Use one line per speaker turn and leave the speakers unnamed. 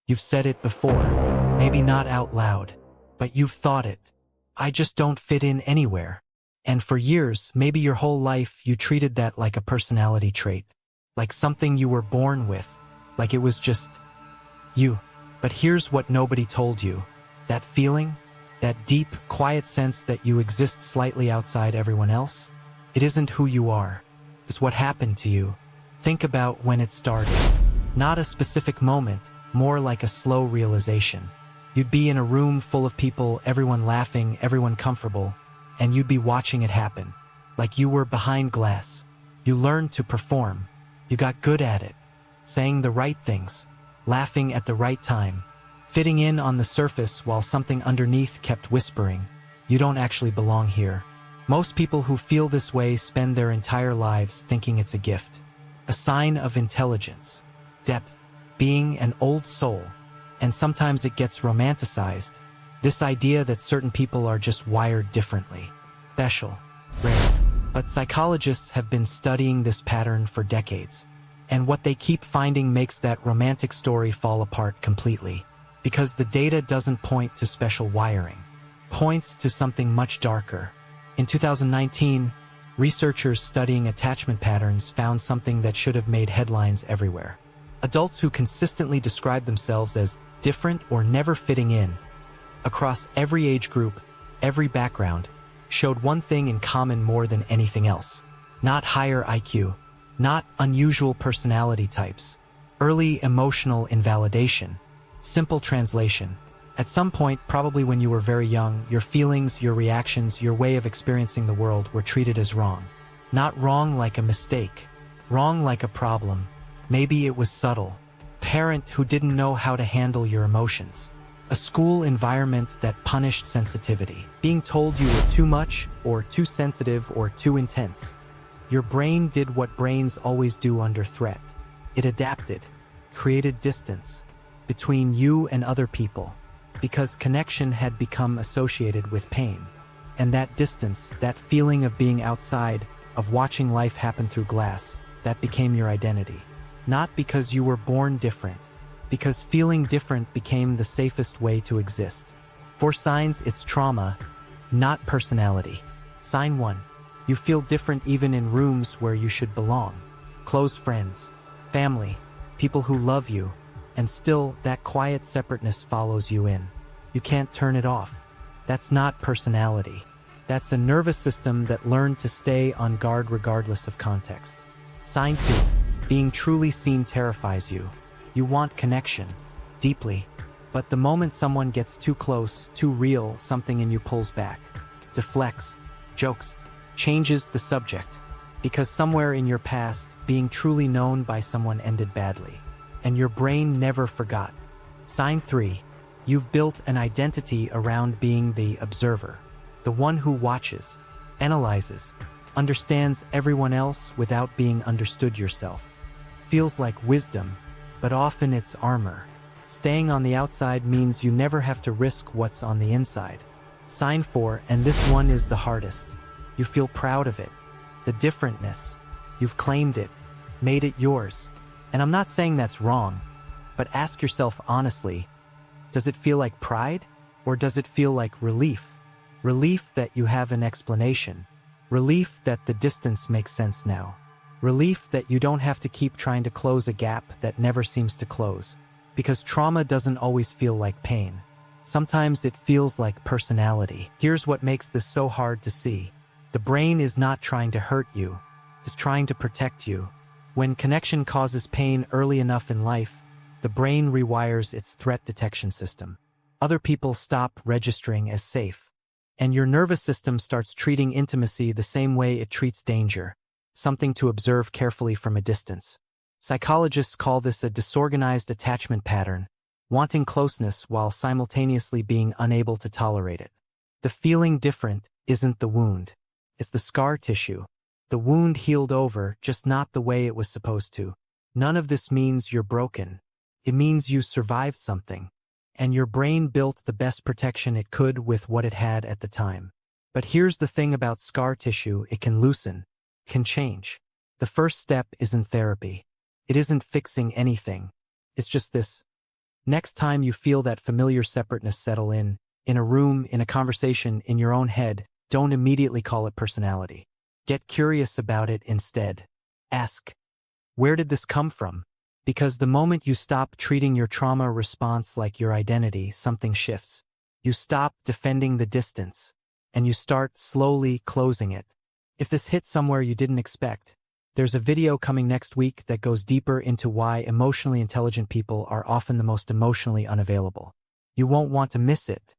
You've said it before, maybe not out loud, but you've thought it. I just don't fit in anywhere. And for years, maybe your whole life, you treated that like a personality trait, like something you were born with, like it was just you. But here's what nobody told you. That feeling, that deep, quiet sense that you exist slightly outside everyone else, it isn't who you are. It's what happened to you. Think about when it started. Not a specific moment, more like a slow realization. You'd be in a room full of people, everyone laughing, everyone comfortable, and you'd be watching it happen. Like you were behind glass. You learned to perform. You got good at it. Saying the right things. Laughing at the right time. Fitting in on the surface while something underneath kept whispering, you don't actually belong here. Most people who feel this way spend their entire lives thinking it's a gift. A sign of intelligence, depth, being an old soul. And sometimes it gets romanticized. This idea that certain people are just wired differently. Special, rare. But psychologists have been studying this pattern for decades. And what they keep finding makes that romantic story fall apart completely. Because the data doesn't point to special wiring. Points to something much darker. In 2019, researchers studying attachment patterns found something that should have made headlines everywhere. Adults who consistently describe themselves as different or never fitting in, across every age group, every background, showed one thing in common more than anything else. Not higher IQ, not unusual personality types, early emotional invalidation. Simple translation. At some point, probably when you were very young, your feelings, your reactions, your way of experiencing the world were treated as wrong. Not wrong like a mistake, wrong like a problem. Maybe it was subtle. Parent who didn't know how to handle your emotions. A school environment that punished sensitivity. Being told you were too much, or too sensitive, or too intense. Your brain did what brains always do under threat. It adapted, created distance between you and other people, because connection had become associated with pain. And that distance, that feeling of being outside, of watching life happen through glass, that became your identity. Not because you were born different, because feeling different became the safest way to exist. For signs, it's trauma, not personality. Sign 1. You feel different even in rooms where you should belong. Close friends, family, people who love you, and still that quiet separateness follows you in. You can't turn it off. That's not personality. That's a nervous system that learned to stay on guard regardless of context. Sign 2. Being truly seen terrifies you. You want connection, deeply. But the moment someone gets too close, too real, something in you pulls back, deflects, jokes, changes the subject. Because somewhere in your past, being truly known by someone ended badly. And your brain never forgot. Sign 3. You've built an identity around being the observer. The one who watches, analyzes, understands everyone else without being understood yourself. Feels like wisdom, but often it's armor. Staying on the outside means you never have to risk what's on the inside. Sign 4, and this one is the hardest. You feel proud of it. The differentness. You've claimed it, made it yours. And I'm not saying that's wrong, but ask yourself honestly, does it feel like pride, or does it feel like relief? Relief that you have an explanation. Relief that the distance makes sense now. Relief that you don't have to keep trying to close a gap that never seems to close. Because trauma doesn't always feel like pain. Sometimes it feels like personality. Here's what makes this so hard to see. The brain is not trying to hurt you. It's trying to protect you. When connection causes pain early enough in life, the brain rewires its threat detection system. Other people stop registering as safe. And your nervous system starts treating intimacy the same way it treats danger, something to observe carefully from a distance. Psychologists call this a disorganized attachment pattern, wanting closeness while simultaneously being unable to tolerate it. The feeling different isn't the wound. It's the scar tissue. The wound healed over, just not the way it was supposed to. None of this means you're broken. It means you survived something. And your brain built the best protection it could with what it had at the time. But here's the thing about scar tissue: it can loosen, can change. The first step isn't therapy. It isn't fixing anything. It's just this Next time you feel that familiar separateness settle in a room, in a conversation, in your own head, don't immediately call it personality. Get curious about it instead. Ask, where did this come from? Because the moment you stop treating your trauma response like your identity, something shifts. You stop defending the distance, and you start slowly closing it. If this hit somewhere you didn't expect, there's a video coming next week that goes deeper into why emotionally intelligent people are often the most emotionally unavailable. You won't want to miss it.